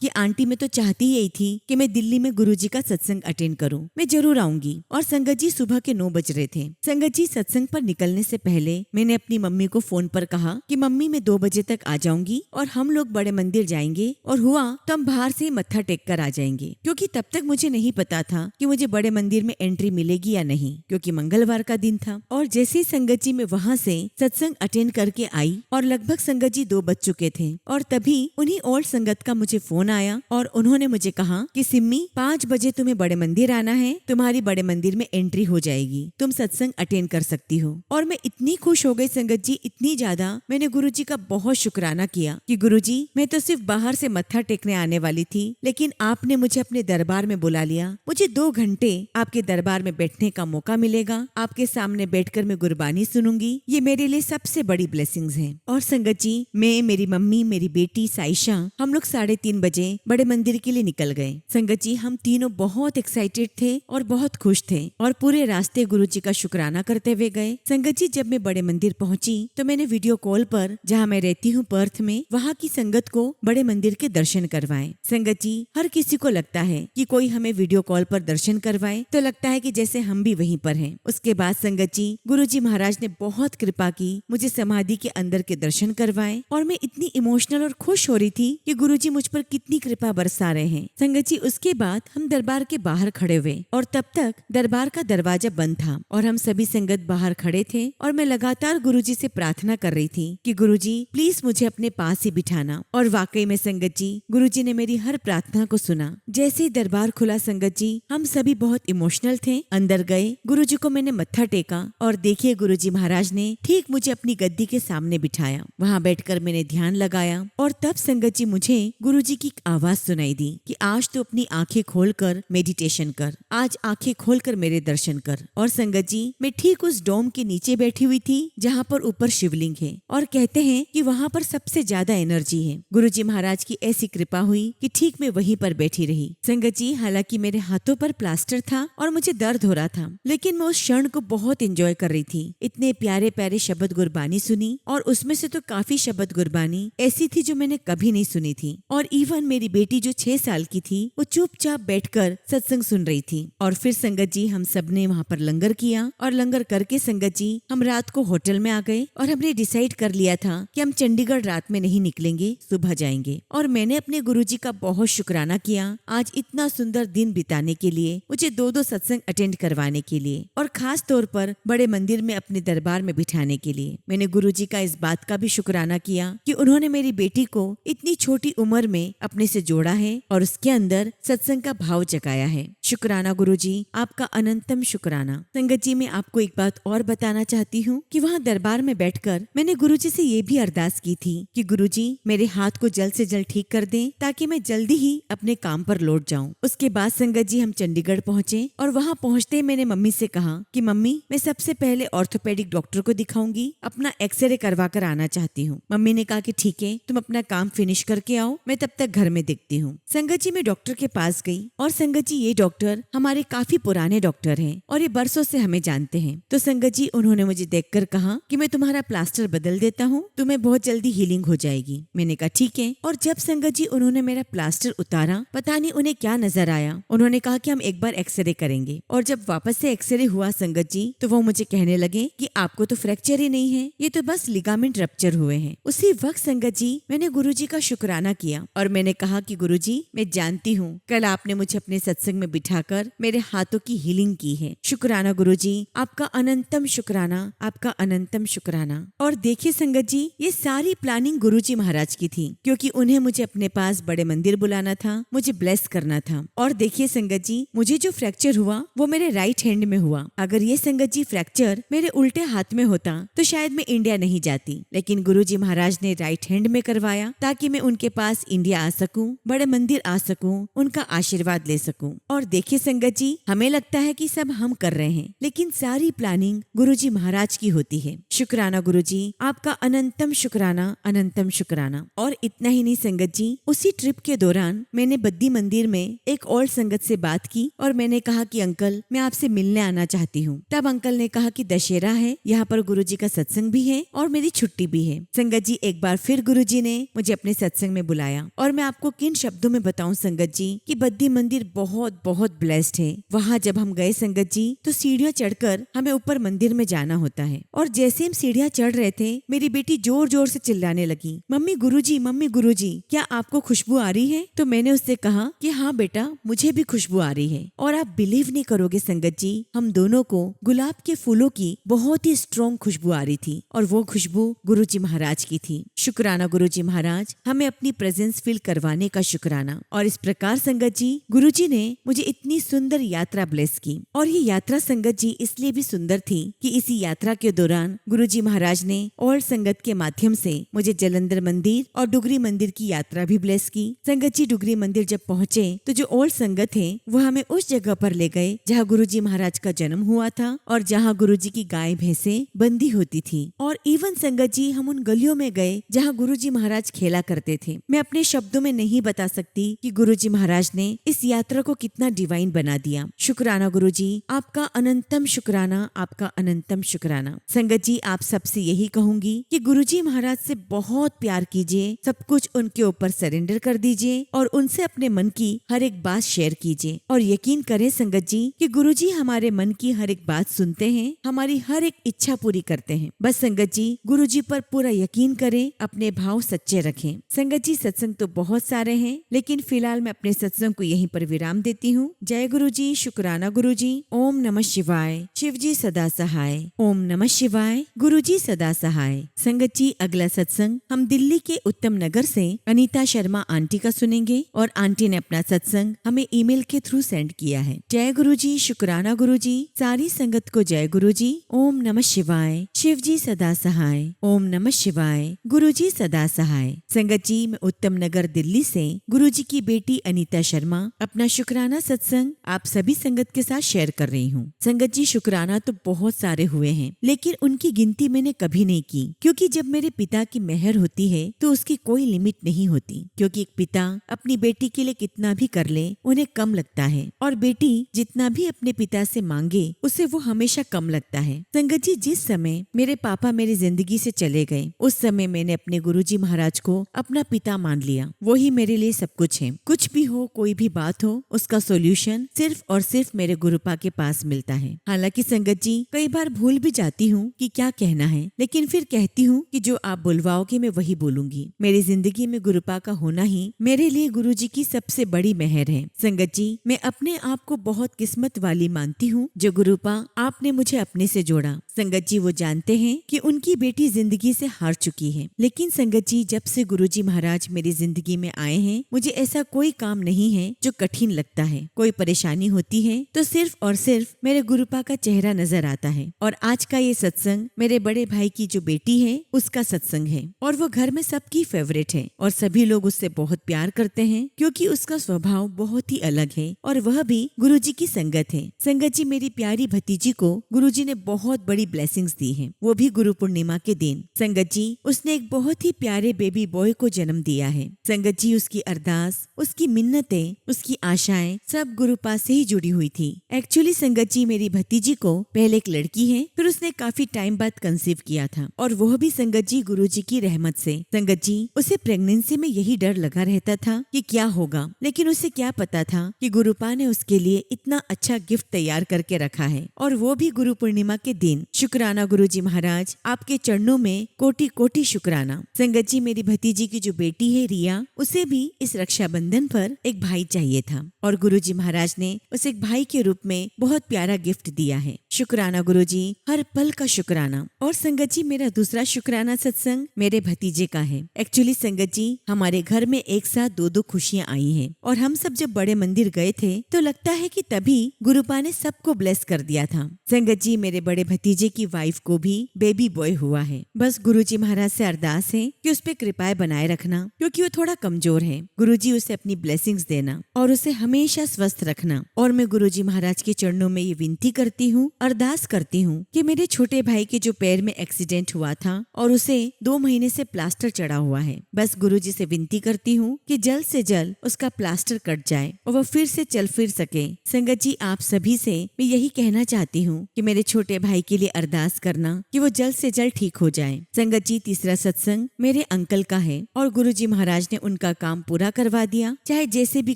कि आंटी मैं तो चाहती यही थी कि मैं दिल्ली में गुरुजी का सत्संग अटेंड करूं, मैं जरूर आऊंगी। और संगत जी सुबह के 9 बज रहे थे। संगत जी सत्संग पर निकलने से पहले मैंने अपनी मम्मी को फोन पर कहा कि मम्मी मैं 2 बजे तक आ जाऊंगी और हम लोग बड़े मंदिर जाएंगे और हुआ तो हम बाहर से मत्था टेक कर आ जाएंगे, क्योंकि तब तक मुझे नहीं पता था कि मुझे बड़े मंदिर में एंट्री मिलेगी या नहीं, क्योंकि मंगलवार का दिन था। और जैसे ही संगत जी मैं वहाँ से सत्संग अटेंड करके आई और लगभग संगत जी 2 बज चुके थे और तभी उन्हीं ओल्ड संगत का मुझे फोन आया और उन्होंने मुझे कहा कि सिम्मी 5 बजे तुम्हें बड़े मंदिर आना है, तुम्हारी बड़े मंदिर में एंट्री हो जाएगी, तुम सत्संग अटेंड कर सकती हो। और मैं इतनी खुश हो गई संगत जी, इतनी ज्यादा मैंने गुरुजी का बहुत शुक्राना किया कि गुरुजी मैं तो सिर्फ बाहर से मत्था टेकने आने वाली थी, लेकिन आपने मुझे अपने दरबार में बुला लिया। मुझे 2 घंटे आपके दरबार में बैठने का मौका मिलेगा, आपके सामने बैठकर मैं गुरबानी सुनूंगी, ये मेरे लिए सबसे बड़ी ब्लेसिंग्स है। और संगत जी मैं, मेरी मम्मी, मेरी बेटी साइशा, हम लोग 3:30 बजे बड़े मंदिर के लिए निकल गए। संगत जी हम तीनों बहुत एक्साइटेड थे और बहुत खुश थे और पूरे रास्ते गुरुजी का शुक्राना करते हुए गए। संगत जी जब मैं बड़े मंदिर पहुंची तो मैंने वीडियो कॉल पर, जहां मैं रहती हूँ पर्थ में, वहां की संगत को बड़े मंदिर के दर्शन करवाए। संगत जी हर किसी को लगता है कि कोई हमें वीडियो कॉल पर दर्शन करवाए तो लगता है कि जैसे हम भी वहीं पर हैं। उसके बाद संगत जी गुरुजी महाराज ने बहुत कृपा की, मुझे समाधि के अंदर के दर्शन करवाए और मैं इतनी इमोशनल और खुश हो रही थी कि गुरुजी मुझ पर कितनी कृपा बरसा रहे हैं। संगत जी उसके बाद हम दरबार के बाहर खड़े हुए और तब तक दरबार का दरवाजा बंद था और हम सभी संगत बाहर खड़े थे और मैं लगातार गुरुजी से प्रार्थना कर रही थी कि गुरुजी प्लीज मुझे अपने पास ही बिठाना। और वाकई में संगत जी गुरुजी ने मेरी हर प्रार्थना को सुना। जैसे ही दरबार खुला संगत जी हम सभी बहुत इमोशनल थे। अंदर गए, गुरुजी को मैंने मत्था टेका और देखिए गुरुजी महाराज ने ठीक मुझे अपनी गद्दी के सामने बिठाया। वहाँ बैठकर मैंने ध्यान लगाया और तब संगत जी मुझे गुरुजी की एक आवाज सुनाई दी कि आज तो अपनी आंखें खोलकर मेडिटेशन कर, आज आंखें खोलकर मेरे दर्शन कर। और संगत जी मैं ठीक उस डोम के नीचे बैठी हुई थी जहाँ पर ऊपर शिवलिंग है और कहते हैं कि वहाँ पर सबसे ज्यादा एनर्जी है। गुरुजी महाराज की ऐसी कृपा हुई कि ठीक मैं वहीं पर बैठी रही। संगत जी हालांकि मेरे हाथों पर प्लास्टर था और मुझे दर्द हो रहा था, लेकिन मैं उस क्षण को बहुत एंजॉय कर रही थी। इतने प्यारे प्यारे शब्द गुरबानी सुनी और उसमें से तो काफी शब्द गुरबानी ऐसी थी जो मैंने कभी नहीं सुनी थी। और इवन मेरी बेटी जो 6 साल की थी वो चुपचाप बैठकर सत्संग सुन रही थी। और फिर संगत जी हम सब ने वहाँ पर लंगर किया और लंगर करके संगत जी हम रात को होटल में आ गए और हमने डिसाइड कर लिया था कि हम चंडीगढ़ रात में नहीं निकलेंगे, सुबह जाएंगे। और मैंने अपने गुरुजी का बहुत शुक्राना किया आज इतना सुंदर दिन बिताने के लिए, मुझे 2 सत्संग अटेंड करवाने के लिए और खास तौर पर बड़े मंदिर में अपने दरबार में बिठाने के लिए। मैंने गुरुजी का इस बात का भी शुक्राना किया कि उन्होंने मेरी बेटी को इतनी छोटी उम्र में अपने से जोड़ा है और उसके अंदर सत्संग का भाव जगाया है। शुक्राना गुरुजी, आपका अनंतम शुक्राना। संगत जी मैं आपको एक बात और बताना चाहती हूँ कि वहाँ दरबार में बैठकर मैंने गुरुजी से ये भी अरदास की थी कि गुरुजी मेरे हाथ को जल्द से जल्द ठीक कर दें ताकि मैं जल्दी ही अपने काम पर लौट जाऊँ। उसके बाद संगत जी हम चंडीगढ़ पहुँचे और वहाँ पहुँचते मैंने मम्मी से कहा कि मम्मी मैं सबसे पहले ऑर्थोपेडिक डॉक्टर को दिखाऊंगी, अपना एक्सरे करवा कर आना चाहती हूँ। मम्मी ने कहा कि ठीक है तुम अपना काम फिनिश करके आओ, मैं तब तक घर में दिखती हूँ। संगत जी मैं डॉक्टर के पास गई और संगत जी ये डॉक्टर हमारे काफी पुराने डॉक्टर हैं और ये बरसों से हमें जानते हैं। तो संगत जी उन्होंने मुझे देखकर कहा कि मैं तुम्हारा प्लास्टर बदल देता हूँ, तुम्हें बहुत जल्दी हीलिंग हो जाएगी। मैंने कहा ठीक है। और जब संगत जी उन्होंने मेरा प्लास्टर उतारा, पता नहीं उन्हें क्या नजर आया, उन्होंने कहा कि हम एक बार एक्सरे करेंगे। और जब वापस से एक्सरे हुआ संगत जी तो वो मुझे कहने लगे कि आपको तो फ्रैक्चर ही नहीं है, ये तो बस लिगामेंट रप्चर हुए हैं। उसी वक्त संगत जी मैंने गुरुजी का शुक्राना किया और मैंने कहा कि गुरुजी मैं जानती हूँ कल आपने मुझे अपने सत्संग में बिठाकर मेरे हाथों की हीलिंग की है। शुक्राना गुरुजी, आपका अनंतम शुक्राना, आपका अनंतम शुक्राना। और देखिए संगत जी ये सारी प्लानिंग गुरुजी महाराज की थी, क्योंकि उन्हें मुझे अपने पास बड़े मंदिर बुलाना था, मुझे ब्लेस करना था। और देखिए संगत जी मुझे जो फ्रैक्चर हुआ वो मेरे राइट हैंड में हुआ। अगर ये संगत जी फ्रैक्चर मेरे उल्टे हाथ में होता तो शायद मैं इंडिया नहीं जाती, लेकिन गुरुजी महाराज ने राइट हैंड में करवाया ताकि मैं उनके पास इंडिया आ सकूं, बड़े मंदिर आ सकूं, उनका आशीर्वाद ले सकूं। और देखिए संगत जी, हमें लगता है कि सब हम कर रहे हैं, लेकिन सारी प्लानिंग गुरुजी महाराज की होती है। शुक्राना गुरुजी, आपका अनंतम शुक्राना, अनंतम शुक्राना। और इतना ही नहीं संगत जी, उसी ट्रिप के दौरान मैंने बद्दी मंदिर में एक और संगत से बात की और मैंने कहा कि अंकल मैं आपसे मिलने आना चाहती हूँ। तब अंकल ने कहा कि दशहरा है, यहाँ पर गुरुजी का सत्संग भी है और मेरी छुट्टी भी है। संगत जी, एक बार फिर गुरुजी ने मुझे अपने सत्संग में बुलाया और मैं आपको किन शब्दों में बताऊं संगत जी कि बद्दी मंदिर बहुत बहुत ब्लेस्ड है। वहाँ जब हम गए संगत जी, तो सीढ़ियाँ चढ़कर हमें ऊपर मंदिर में जाना होता है और जैसे हम सीढ़ियाँ चढ़ रहे थे, मेरी बेटी जोर जोर से चिल्लाने लगी, मम्मी गुरुजी, क्या आपको खुशबू आ रही है? तो मैंने उससे कहा कि हाँ बेटा, मुझे भी खुशबू आ रही है। और आप बिलीव नहीं करोगे संगत जी, हम दोनों को गुलाब के फूलों की बहुत ही स्ट्रॉन्ग खुशबू आ रही थी और वो खुशबू गुरुजी महाराज की थी। शुक्राना गुरुजी महाराज, हमें अपनी प्रेजेंस फील करवाने का शुक्राना। और इस प्रकार संगत जी, गुरुजी ने मुझे इतनी सुंदर यात्रा ब्लेस की। और ये यात्रा संगत जी इसलिए भी सुंदर थी कि इसी यात्रा के दौरान गुरुजी महाराज ने और संगत के माध्यम से मुझे जलंधर मंदिर और डुगरी मंदिर की यात्रा भी ब्लेस की। संगत जी, डुगरी मंदिर जब पहुँचे तो जो और संगत है वो हमें उस जगह पर ले गए जहाँ गुरुजी महाराज का जन्म हुआ था और जहाँ गुरुजी की गाय भैंसे बंदी होती थी। और इवन संगत जी, हम उन गलियों में गए जहाँ गुरुजी महाराज खेला करते थे। मैं अपने शब्दों में नहीं बता सकती कि गुरुजी महाराज ने इस यात्रा को कितना डिवाइन बना दिया। शुक्राना गुरुजी, आपका अनंतम शुक्राना, आपका अनंतम शुक्राना। संगत जी, आप सबसे यही कहूंगी कि गुरुजी महाराज से बहुत प्यार कीजिए, सब कुछ उनके ऊपर सरेंडर कर दीजिए और उनसे अपने मन की हर एक बात शेयर कीजिए। और यकीन करें संगत जी कि गुरुजी हमारे मन की हर एक बात सुनते हैं, हमारी हर एक इच्छा पूरी करते हैं। बस संगत जी, गुरुजी पर पूरा यकीन करें, अपने भाव सच्चे रखें। संगत जी, सत्संग तो बहुत सारे हैं, लेकिन फिलहाल मैं अपने सत्संग को यहीं पर विराम देती हूँ। जय गुरुजी, शुक्राना गुरुजी। ओम नमः शिवाय। शिव जी सदा सहाय। ओम नमः शिवाय। गुरुजी सदा सहाय। संगत जी, अगला सत्संग हम दिल्ली के उत्तम नगर से अनीता शर्मा आंटी का सुनेंगे और आंटी ने अपना सत्संग हमें ईमेल के थ्रू सेंड किया है। जय गुरुजी, शुक्राना गुरुजी। सारी संगत को जय गुरुजी। ओम नमः शिवाय। शिव जी सदा सहाय। ओम नमः शिवाय। गुरुजी सदा सहाय। संगत जी, मैं उत्तम नगर दिल्ली से गुरुजी की बेटी अनीता शर्मा अपना शुक्राना सत्संग आप सभी संगत के साथ शेयर कर रही हूँ। संगत जी, शुक्राना तो बहुत सारे हुए हैं, लेकिन उनकी गिनती मैंने कभी नहीं की, क्योंकि जब मेरे पिता की मेहर होती है तो उसकी कोई लिमिट नहीं होती। क्योंकि एक पिता अपनी बेटी के लिए कितना भी कर ले, उन्हें कम लगता है, और बेटी जितना भी अपने पिता से मांगे उसे वो हमेशा कम लगता है। संगत जी, जिस समय मेरे पापा मेरी जिंदगी से चले गए, उस समय मैंने अपने गुरुजी महाराज को अपना पिता मान लिया। वही मेरे लिए सब कुछ है। कुछ भी हो, कोई भी बात हो, उसका सॉल्यूशन सिर्फ और सिर्फ मेरे गुरुपा के पास मिलता है। हालांकि संगत जी, कई बार भूल भी जाती हूँ कि क्या कहना है, लेकिन फिर कहती हूँ कि जो आप बुलवाओगे मैं वही बोलूंगी। मेरी जिंदगी में गुरुपा का होना ही मेरे लिए गुरुजी की सबसे बड़ी मेहर है। संगत जी, मैं अपने आप को बहुत किस्मत वाली मानती हूँ जो गुरुपा आपने मुझे अपने से जोड़ा। संगत जी, वो जानते हैं कि उनकी बेटी जिंदगी से हार चुकी है, लेकिन संगत जी, जब से गुरुजी महाराज मेरी जिंदगी में आए हैं, मुझे ऐसा कोई काम नहीं है जो कठिन लगता है। कोई परेशानी होती है तो सिर्फ और सिर्फ मेरे गुरुपा का चेहरा नजर आता है। और आज का ये सत्संग मेरे बड़े भाई की जो बेटी है उसका सत्संग है, और वो घर में सबकी फेवरेट है और सभी लोग उससे बहुत प्यार करते हैं, क्योंकि उसका स्वभाव बहुत ही अलग है और वह भी गुरुजी की संगत है। संगत जी, मेरी प्यारी भतीजी को गुरुजी ने बहुत बड़ी ब्लेसिंग्स दी है, वो भी गुरु पूर्णिमा के दिन। संगत जी, उसने एक बहुत ही प्यारे बेबी बॉय को जन्म दिया है। संगत जी, उसकी अरदास, उसकी मिन्नतें, उसकी आशाएं सब गुरुपा से ही जुड़ी हुई थी। एक्चुअली संगत जी, मेरी भतीजी को पहले एक लड़की है, फिर उसने काफी टाइम बाद कंसीव किया था, और वह भी संगत जी गुरुजी की रहमत से। संगत जी, उसे प्रेगनेंसी में यही डर लगा रहता था कि क्या होगा, लेकिन उसे क्या पता था कि गुरुपा ने उसके लिए इतना अच्छा गिफ्ट तैयार करके रखा है, और वो भी गुरु पूर्णिमा के दिन। शुक्राना गुरुजी महाराज, आपके चरणों में कोटि कोटि शुक्राना। संगत जी, मेरी भतीजी की जो बेटी है रिया, उसे भी इस रक्षाबंधन पर एक भाई चाहिए था, और गुरुजी महाराज ने उसे एक भाई के रूप में बहुत प्यारा गिफ्ट दिया है। शुक्राना गुरुजी, हर पल का शुक्राना। और संगत जी, मेरा दूसरा शुक्राना सत्संग मेरे भतीजे का है। एक्चुअली संगत जी, हमारे घर में एक साथ दो दो खुशियाँ आई हैं और हम सब जब बड़े मंदिर गए थे तो लगता है कि तभी गुरुपा ने सबको ब्लेस कर दिया था। संगत जी, मेरे बड़े भतीजे की वाइफ को भी बेबी बॉय हुआ है। बस गुरुजी महाराज से अरदास है कि उस पे कृपाएं बनाए रखना, क्योंकि वो थोड़ा कमजोर है। गुरुजी उसे अपनी ब्लेसिंग्स देना और उसे हमेशा स्वस्थ रखना। और मैं गुरुजी महाराज के चरणों में ये विनती करती हूँ, अरदास करती हूँ कि मेरे छोटे भाई के जो पैर में एक्सीडेंट हुआ था और उसे 2 महीने से प्लास्टर चढ़ा हुआ है, बस गुरुजी से विनती करती हूँ कि जल्द से जल्द उसका प्लास्टर कट जाए और वो फिर से चल फिर सके। संगत जी, आप सभी से मैं यही कहना चाहती हूँ कि मेरे छोटे भाई के लिए अरदास करना कि वो जल्द से जल्द ठीक हो जाए। संगत जी, तीसरा सत्संग मेरे अंकल का है और गुरुजी महाराज ने उनका काम पूरा करवा दिया, चाहे जैसे भी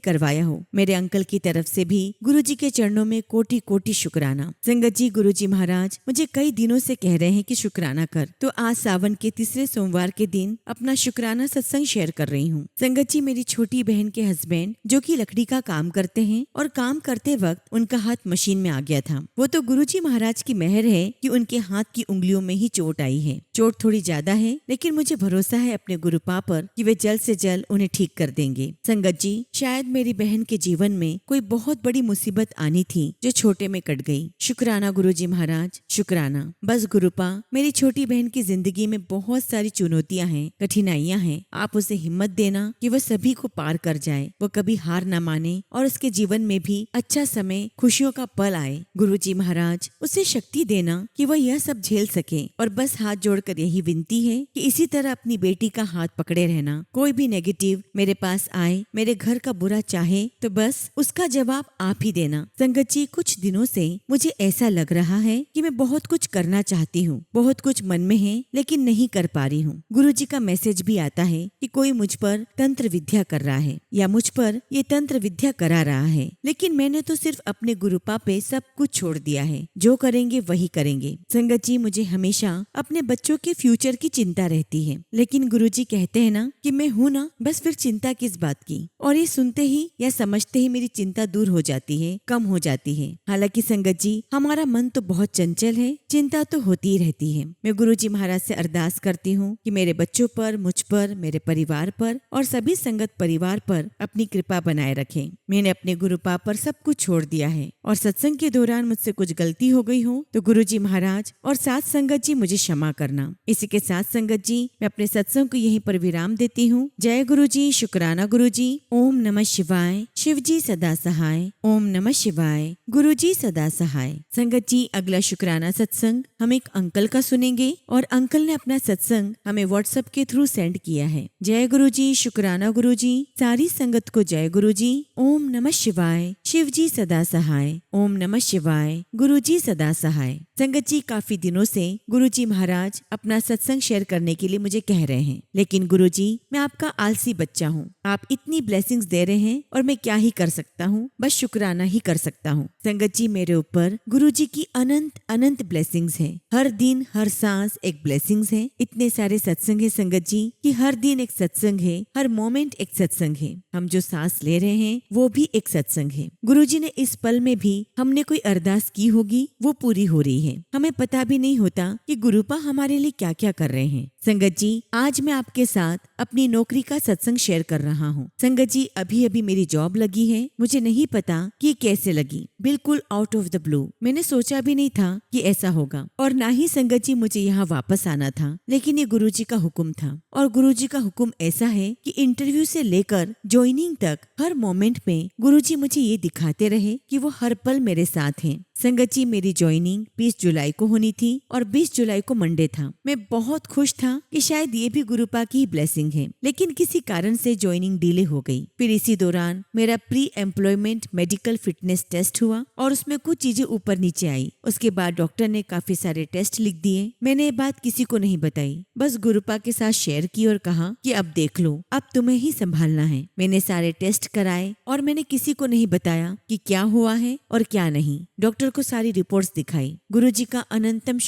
करवाया हो। मेरे अंकल की तरफ से भी गुरुजी के चरणों में कोटि कोटि शुक्राना। संगत जी, गुरुजी महाराज मुझे कई दिनों से कह रहे हैं कि शुक्राना कर, तो आज सावन के तीसरे सोमवार के दिन अपना शुक्राना सत्संग शेयर कर रही हूँ। संगत जी, मेरी छोटी बहन के हस्बैंड जो कि लकड़ी का काम करते हैं और काम करते वक्त उनका हाथ मशीन में आ गया था। वो तो गुरुजी महाराज की मेहर है कि उनके हाथ की उंगलियों में ही चोट आई है। चोट थोड़ी ज्यादा है, लेकिन मुझे भरोसा है अपने गुरुपा पर कि वे जल्द से जल्द उन्हें ठीक कर देंगे। संगत जी, शायद मेरी बहन के जीवन में कोई बहुत बड़ी मुसीबत आनी थी जो छोटे में कट गई। शुक्राना गुरुजी महाराज, शुक्राना। बस गुरुपा, मेरी छोटी बहन की जिंदगी में बहुत सारी चुनौतियां हैं, कठिनाइयां हैं। आप उसे हिम्मत देना कि वह सभी को पार कर जाए, वो कभी हार न माने और उसके जीवन में भी अच्छा समय, खुशियों का पल आए। गुरुजी महाराज, उसे शक्ति देना कि वह यह सब झेल सके। और बस हाथ जोड़कर यही विनती है कि इसी तरह अपनी बेटी का हाथ पकड़े रहना। कोई भी नेगेटिव मेरे पास आए, मेरे घर का बुरा चाहे, तो बस उसका जवाब आप ही देना। संगत जी, कुछ दिनों से मुझे ऐसा लग रहा है कि मैं बहुत कुछ करना चाहती हूँ, बहुत कुछ मन में है, लेकिन नहीं कर पा रही हूँ। गुरुजी का मैसेज भी आता है कि कोई मुझ पर तंत्र विद्या कर रहा है या मुझ पर ये तंत्र विद्या करा रहा है, लेकिन मैंने तो सिर्फ अपने गुरुपा पे सब कुछ छोड़ दिया है। जो करेंगे वही करेंगे। संगत जी, मुझे हमेशा अपने बच्चों के फ्यूचर की चिंता रहती है, लेकिन गुरुजी कहते हैं ना कि मैं हूँ ना, बस फिर चिंता किस बात की। और ये सुनते ही या समझते ही मेरी चिंता दूर हो जाती है, कम हो जाती है। हालांकि संगत जी, हमारा मन तो बहुत चंचल है, चिंता तो होती ही रहती है। मैं गुरुजी महाराज से अरदास करती हूँ कि मेरे बच्चों पर, मुझ पर, मेरे परिवार पर और सभी संगत परिवार पर अपनी कृपा बनाए रखें। मैंने अपने गुरुपा पर सब कुछ छोड़ दिया है और सत्संग के दौरान मुझसे कुछ गलती हो गई हो तो गुरुजी महाराज और साथ संगत जी मुझे क्षमा करना। इसी के साथ संगत जी, मैं अपने सत्संग को यहीं पर विराम देती हूँ। जय गुरुजी, शुक्राना गुरुजी। ओम नमः शिवाय। शिव जी सदा सहाय। ओम नमः शिवाय। गुरुजी सदा सहाय। संगत जी, अगला शुक्राना सत्संग हम एक अंकल का सुनेंगे और अंकल ने अपना सत्संग हमें व्हाट्सएप के थ्रू सेंड किया है। जय गुरुजी, शुक्राना गुरुजी। सारी संगत को जय गुरुजी। ओम नमः शिवाय। शिव जी सदा सहाय। ओम नमः शिवाय। गुरुजी सदा सहाय। संगत जी, काफी दिनों से गुरुजी महाराज अपना सत्संग शेयर करने के लिए मुझे कह रहे हैं, लेकिन गुरुजी, मैं आपका आलसी बच्चा हूँ। आप इतनी ब्लेसिंग्स दे रहे हैं और मैं क्या ही कर सकता हूँ, बस शुक्राना ही कर सकता हूँ। संगत जी, मेरे ऊपर गुरुजी की अनंत अनंत ब्लेसिंग्स हैं। हर दिन हर सांस एक ब्लेसिंग्स है। इतने सारे सत्संग है संगत जी कि हर दिन एक सत्संग है, हर मोमेंट एक सत्संग है। हम जो सांस ले रहे हैं वो भी एक सत्संग है। गुरुजी ने इस पल में भी हमने कोई अरदास की होगी, वो पूरी हो रही है। हमें पता भी नहीं होता कि गुरुपा हमारे लिए क्या क्या कर रहे हैं। संगत जी, आज मैं आपके साथ अपनी नौकरी का सत्संग शेयर कर रहा हूँ। संगत जी, अभी अभी मेरी जॉब लगी है। मुझे नहीं पता कि कैसे लगी, बिल्कुल आउट ऑफ द ब्लू। मैंने सोचा भी नहीं था कि ऐसा होगा और ना ही संगत जी मुझे यहाँ वापस आना था, लेकिन ये गुरुजी का हुक्म था। और गुरुजी का हुक्म ऐसा है कि इंटरव्यू से लेकर ज्वाइनिंग तक हर मोमेंट में गुरुजी मुझे ये दिखाते रहे कि वो हर पल मेरे साथ हैं। संगत जी, मेरी ज्वाइनिंग 20 जुलाई को होनी थी और 20 जुलाई को मंडे था। मैं बहुत खुश था कि शायद ये भी गुरुपा की ही ब्लेसिंग है, लेकिन किसी कारण से ज्वाइनिंग डिले हो गई। फिर इसी दौरान मेरा pre employment medical fitness test हुआ और उसमें कुछ चीजें ऊपर नीचे आई। उसके बाद डॉक्टर ने काफी सारे टेस्ट लिख दिए। मैंने ये बात किसी को नहीं बताई, बस गुरुपा के साथ शेयर की और कहा कि अब देख लो, अब तुम्हें ही संभालना है। मैंने सारे टेस्ट कराए और मैंने किसी को नहीं बताया कि क्या हुआ है और क्या नहीं। डॉक्टर डॉक्टर को सारी रिपोर्ट्स दिखाई। गुरुजी का अनंतम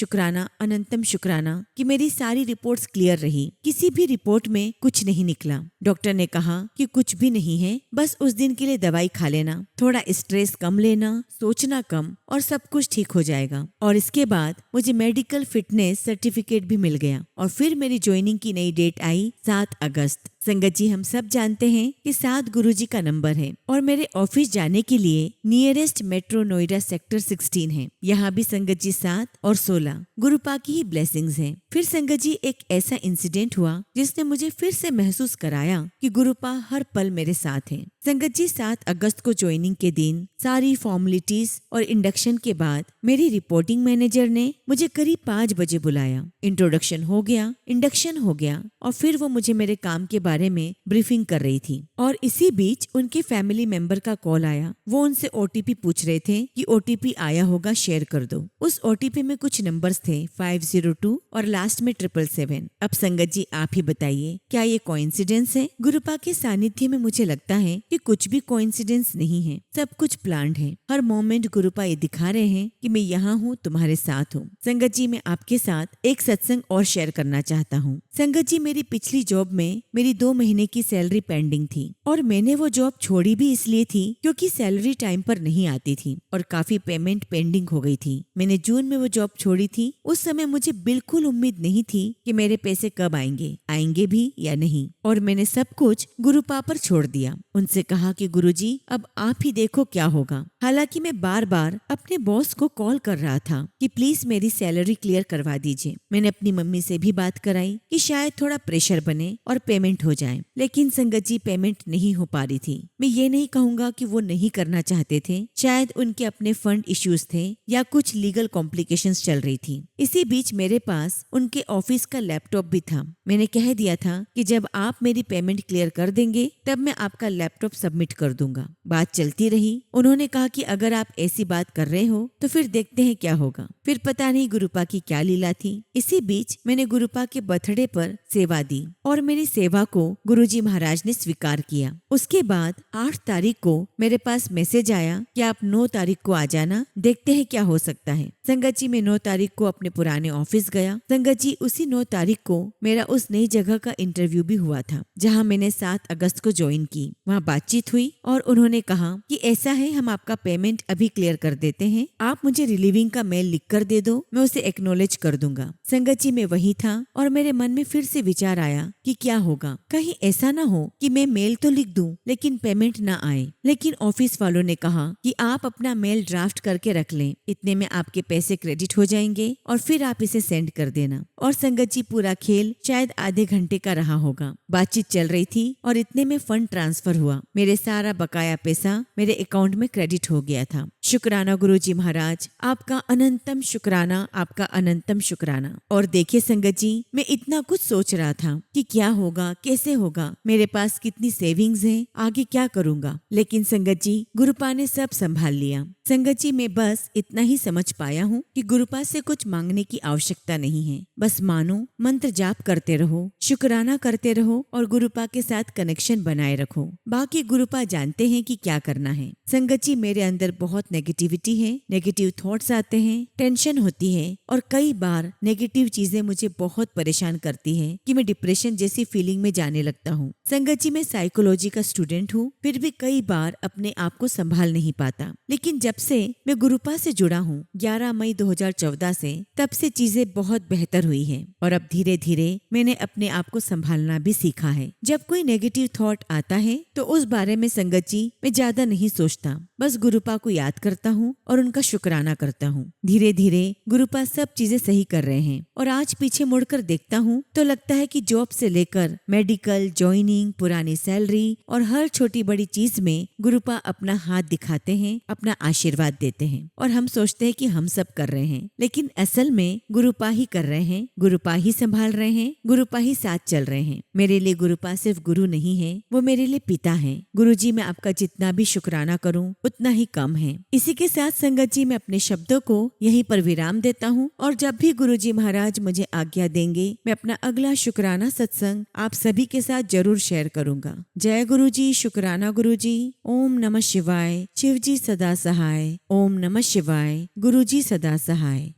शुक्राना कि मेरी सारी रिपोर्ट्स क्लियर रही। किसी भी रिपोर्ट में कुछ नहीं निकला। डॉक्टर ने कहा कि कुछ भी नहीं है, बस उस दिन के लिए दवाई खा लेना, थोड़ा स्ट्रेस कम लेना, सोचना कम और सब कुछ ठीक हो जाएगा। और इसके बाद मुझे मेडिकल फिटनेस सर्टिफिकेट भी मिल गया और फिर मेरी ज्वाइनिंग की नई डेट आई 7 अगस्त। संगत जी, हम सब जानते हैं कि 7 गुरुजी का नंबर है और मेरे ऑफिस जाने के लिए नियरेस्ट मेट्रो नोएडा सेक्टर 16 है। यहाँ भी संगत जी 7 और 16 गुरुपा की ही ब्लेसिंग्स हैं। फिर संगत जी एक ऐसा इंसिडेंट हुआ जिसने मुझे फिर से महसूस कराया कि गुरुपा हर पल मेरे साथ है। संगत जी 7 अगस्त को ज्वाइनिंग के दिन सारी फॉर्मेलिटीज और इंडक्शन के बाद मेरी रिपोर्टिंग मैनेजर ने मुझे करीब 5 बजे बुलाया। इंट्रोडक्शन हो गया, इंडक्शन हो गया और फिर वो मुझे मेरे काम के बारे में ब्रीफिंग कर रही थी। और इसी बीच उनके फैमिली मेंबर का कॉल आया। वो उनसे ओटीपी पूछ रहे थे कि ओटीपी आया होगा, शेयर कर दो। उस ओटीपी में कुछ नंबर्स थे 502 और लास्ट में 777। अब संगत जी आप ही बताइए, क्या ये कोइंसिडेंस है? गुरुपा के सानिध्य में मुझे लगता है कि कुछ भी कोइंसिडेंस नहीं है, सब कुछ प्लान्ड है। हर मोमेंट गुरुपा ये दिखा रहे हैं कि मैं यहाँ हूँ, तुम्हारे साथ हूँ। संगत जी, मैं आपके साथ एक सत्संग और शेयर करना चाहता हूँ। संगत जी, मेरी पिछली जॉब में मेरी 2 महीने की सैलरी पेंडिंग थी और मैंने वो जॉब छोड़ी भी इसलिए थी क्योंकि सैलरी टाइम पर नहीं आती थी और काफी पेमेंट पेंडिंग हो गई थी। मैंने जून में वो जॉब छोड़ी थी। उस समय मुझे बिल्कुल उम्मीद नहीं थी कि मेरे पैसे कब आएंगे भी या नहीं, और मैंने सब कुछ गुरुपा पर छोड़ दिया। उनसे कहा कि गुरुजी अब आप ही देखो क्या होगा। हालांकि मैं बार बार अपने बॉस को कॉल कर रहा था कि प्लीज मेरी सैलरी क्लियर करवा दीजिए। मैंने अपनी मम्मी से भी बात कराई कि शायद थोड़ा प्रेशर बने और पेमेंट हो जाए, लेकिन संगत जी पेमेंट नहीं हो पा रही थी। मैं ये नहीं कहूँगा कि वो नहीं करना चाहते थे, शायद उनके अपने फंड इश्यूज थे या कुछ लीगल कॉम्प्लिकेशंस चल रही थी। इसी बीच मेरे पास उनके ऑफिस का लैपटॉप भी था। मैंने कह दिया था कि जब आप मेरी पेमेंट क्लियर कर देंगे तब मैं आपका लैपटॉप सबमिट कर दूंगा। बात चलती रही। उन्होंने कहा कि अगर आप ऐसी बात कर रहे हो तो फिर देखते हैं क्या होगा। फिर पता नहीं गुरुपा की क्या लीला थी। इसी बीच मैंने गुरुपा के बर्थडे पर सेवा दी और मेरी सेवा को गुरुजी महाराज ने स्वीकार किया। उसके बाद 8 तारीख को मेरे पास मैसेज आया कि आप 9 तारीख को आ जाना, देखते हैं क्या हो सकता है। संगत जी, मैं 9 तारीख को अपने पुराने ऑफिस गया। संगत जी, उसी 9 तारीख को मेरा उस नई जगह का इंटरव्यू भी हुआ था जहां मैंने 7 अगस्त को ज्वाइन की। वहां बातचीत हुई और उन्होंने कहा कि ऐसा है, हम आपका पेमेंट अभी क्लियर कर देते हैं, आप मुझे रिलीविंग का मेल लिख कर दे दो, मैं उसे एक्नॉलेज कर दूंगा। संगत जी, मैं वही था और मेरे मन में फिर से विचार आया कि क्या होगा, कहीं ऐसा ना हो कि मैं मेल तो लिख दूं लेकिन पेमेंट ना आए। लेकिन ऑफिस वालों ने कहा कि आप अपना मेल ड्राफ्ट करके रख लें, इतने में आपके पैसे क्रेडिट हो जाएंगे और फिर आप इसे सेंड कर देना। और संगत जी, पूरा खेल शायद आधे घंटे का रहा होगा। बातचीत चल रही थी और इतने में फंड ट्रांसफर हुआ। मेरे सारा बकाया पैसा मेरे अकाउंट में क्रेडिट हो गया था। शुक्राना गुरुजी महाराज, आपका अनंतम शुक्राना, आपका अनंतम शुक्राना। और देखिए संगत जी, मैं इतना कुछ सोच रहा था कि क्या होगा, कैसे होगा, मेरे पास कितनी सेविंग्स हैं, आगे क्या करूंगा। लेकिन संगत जी, गुरुपा ने सब संभाल लिया। संगत जी, मैं बस इतना ही समझ पाया हूँ कि गुरुपा से कुछ मांगने की आवश्यकता नहीं है। बस मानो, मंत्र जाप करते रहो, शुक्राना करते रहो और गुरुपा के साथ कनेक्शन बनाए रखो। बाकी गुरुपा जानते हैं कि क्या करना है। संगत जी, मेरे अंदर बहुत नेगेटिविटी है, नेगेटिव थॉट्स आते हैं, टेंशन होती है और कई बार नेगेटिव चीजें मुझे बहुत परेशान करती है कि मैं डिप्रेशन जैसी फीलिंग में जाने लगता हूँ। संगत जी, मैं साइकोलॉजी का स्टूडेंट हूँ, फिर भी कई बार अपने आप को संभाल नहीं पाता। लेकिन जब से मैं गुरुपा से जुड़ा हूँ 11 मई 2014 से, तब से चीजें बहुत बेहतर हुई है और अब धीरे धीरे मैंने अपने आप को संभालना भी सीखा है। जब कोई नेगेटिव थॉट आता है तो उस बारे में संगत जी मैं ज्यादा नहीं सोचता, बस गुरुपा को याद करता हूँ और उनका शुक्राना करता हूँ। धीरे धीरे गुरुपा सब चीजें सही कर रहे हैं और आज पीछे मुड़कर देखता हूँ तो लगता है कि जॉब से लेकर मेडिकल, ज्वाइनिंग, पुरानी सैलरी और हर छोटी बड़ी चीज में गुरुपा अपना हाथ दिखाते हैं, अपना आशीर्वाद देते हैं और हम सोचते हैं कि हम सब कर रहे हैं, लेकिन असल में गुरुपा ही कर रहे हैं, गुरुपा ही संभाल रहे हैं, गुरुपा ही साथ चल रहे हैं। मेरे लिए गुरुपा सिर्फ गुरु नहीं है, वो मेरे लिए पिता है। गुरुजी, मैं आपका जितना भी शुक्राना करूं उतना ही कम है। इसी के साथ संगत जी मैं अपने शब्दों को यहीं पर विराम देता हूँ और जब भी गुरुजी महाराज मुझे आज्ञा देंगे मैं अपना अगला शुक्राना सत्संग आप सभी के साथ जरूर शेयर करूंगा। जय गुरुजी, शुक्राना गुरुजी। ओम नमः शिवाय। शिव जी सदा सहाय। ओम नमः शिवाय। गुरुजी सदा सहाय।